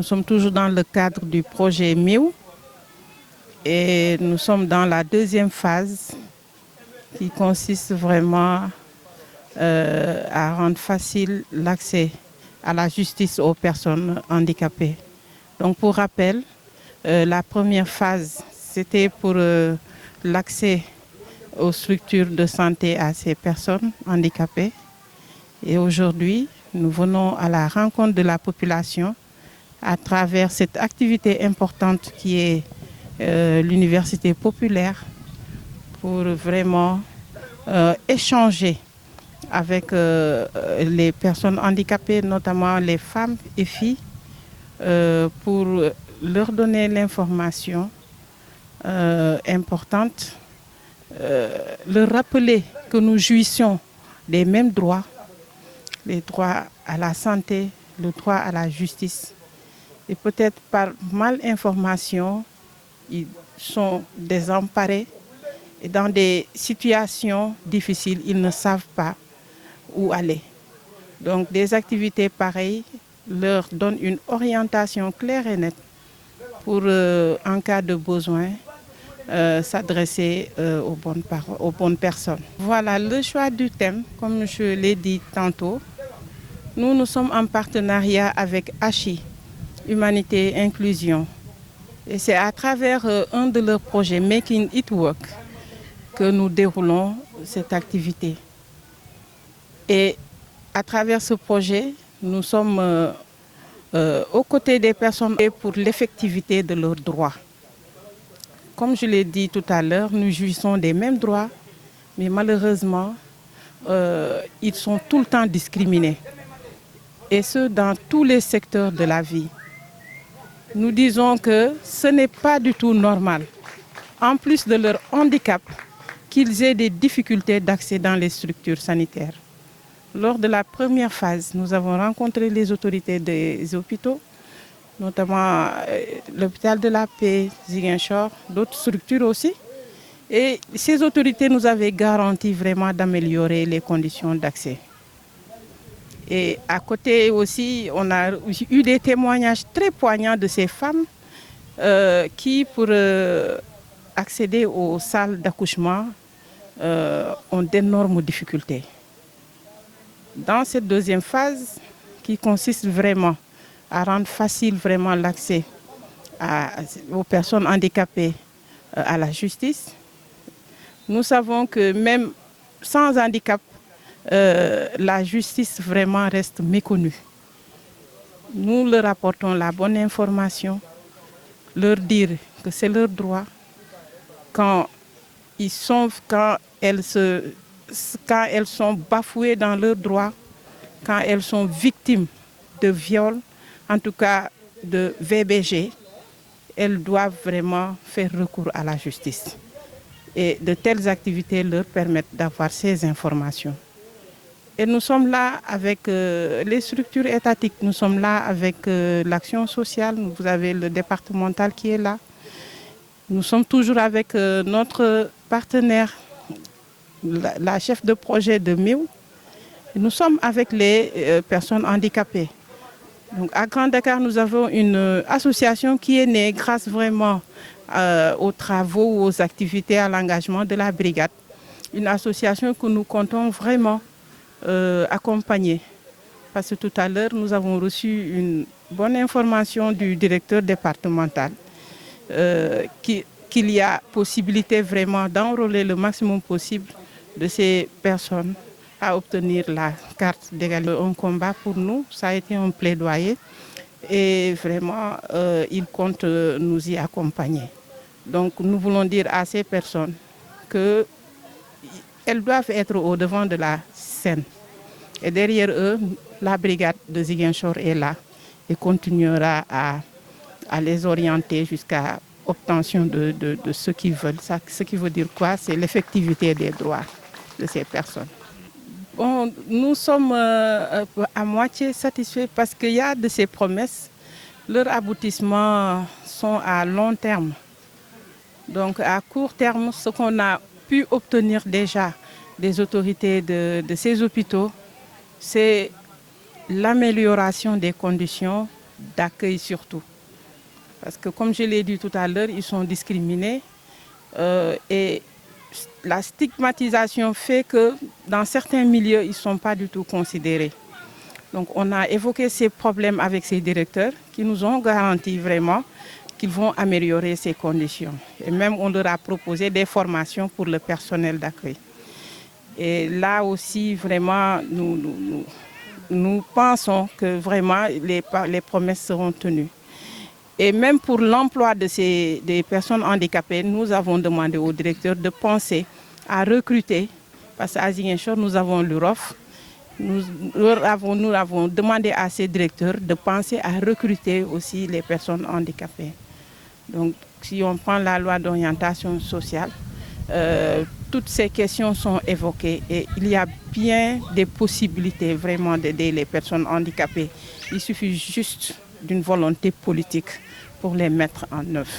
Nous sommes toujours dans le cadre du projet MIU et nous sommes dans la deuxième phase qui consiste vraiment à rendre facile l'accès à la justice aux personnes handicapées. Donc pour rappel, la première phase, c'était pour l'accès aux structures de santé à ces personnes handicapées. Et aujourd'hui, nous venons à la rencontre de la population à travers cette activité importante qui est l'université populaire pour vraiment échanger avec les personnes handicapées, notamment les femmes et filles, pour leur donner l'information importante, leur rappeler que nous jouissons des mêmes droits, les droits à la santé, le droit à la justice. Et peut-être par malinformation, ils sont désemparés et dans des situations difficiles, ils ne savent pas où aller. Donc des activités pareilles leur donnent une orientation claire et nette pour, en cas de besoin, s'adresser aux bonnes personnes. Voilà, le choix du thème, comme je l'ai dit tantôt, nous sommes en partenariat avec HI, Humanité et Inclusion. Et c'est à travers un de leurs projets, Making It Work, que nous déroulons cette activité. Et à travers ce projet, nous sommes aux côtés des personnes pour l'effectivité de leurs droits. Comme je l'ai dit tout à l'heure, nous jouissons des mêmes droits, mais malheureusement, ils sont tout le temps discriminés. Et ce, dans tous les secteurs de la vie. Nous disons que ce n'est pas du tout normal, en plus de leur handicap, qu'ils aient des difficultés d'accès dans les structures sanitaires. Lors de la première phase, nous avons rencontré les autorités des hôpitaux, notamment l'hôpital de la Paix, Ziguinchor, d'autres structures aussi. Et ces autorités nous avaient garanti vraiment d'améliorer les conditions d'accès. Et à côté aussi, on a eu des témoignages très poignants de ces femmes qui, pour accéder aux salles d'accouchement, ont d'énormes difficultés. Dans cette deuxième phase, qui consiste vraiment à rendre facile vraiment l'accès aux personnes handicapées à la justice, nous savons que même sans handicap, la justice vraiment reste méconnue. Nous leur apportons la bonne information, leur dire que c'est leur droit quand elles sont bafouées dans leurs droits, quand elles sont victimes de viols, en tout cas de VBG, elles doivent vraiment faire recours à la justice. Et de telles activités leur permettent d'avoir ces informations. Et nous sommes là avec les structures étatiques, nous sommes là avec l'action sociale, vous avez le départemental qui est là. Nous sommes toujours avec notre partenaire, la chef de projet de MIU. Nous sommes avec les personnes handicapées. Donc à Grand Dakar, nous avons une association qui est née grâce vraiment aux travaux, aux activités, à l'engagement de la brigade. Une association que nous comptons vraiment accompagner. Parce que tout à l'heure, nous avons reçu une bonne information du directeur départemental qu'il y a possibilité vraiment d'enrôler le maximum possible de ces personnes à obtenir la carte d'égalité. Un combat pour nous, ça a été un plaidoyer et vraiment, il compte nous y accompagner. Donc nous voulons dire à ces personnes qu'elles doivent être au devant de la scène. Et derrière eux, la brigade de Ziguinchor est là et continuera à les orienter jusqu'à l'obtention de ce qu'ils veulent. Ça, ce qui veut dire quoi? C'est l'effectivité des droits de ces personnes. Bon, nous sommes à moitié satisfaits parce qu'il y a de ces promesses, leurs aboutissements sont à long terme. Donc à court terme, ce qu'on a pu obtenir déjà des autorités de ces hôpitaux, c'est l'amélioration des conditions d'accueil surtout. Parce que comme je l'ai dit tout à l'heure, ils sont discriminés et la stigmatisation fait que dans certains milieux, ils ne sont pas du tout considérés. Donc on a évoqué ces problèmes avec ces directeurs qui nous ont garanti vraiment qu'ils vont améliorer ces conditions. Et même on leur a proposé des formations pour le personnel d'accueil. Et là aussi, vraiment, nous pensons que vraiment les promesses seront tenues. Et même pour l'emploi des personnes handicapées, nous avons demandé au directeur de penser à recruter, parce qu'à Ziguinchor, nous avons l'UROF. Nous avons demandé à ces directeurs de penser à recruter aussi les personnes handicapées. Donc, si on prend la loi d'orientation sociale, toutes ces questions sont évoquées et il y a bien des possibilités vraiment d'aider les personnes handicapées. Il suffit juste d'une volonté politique pour les mettre en œuvre.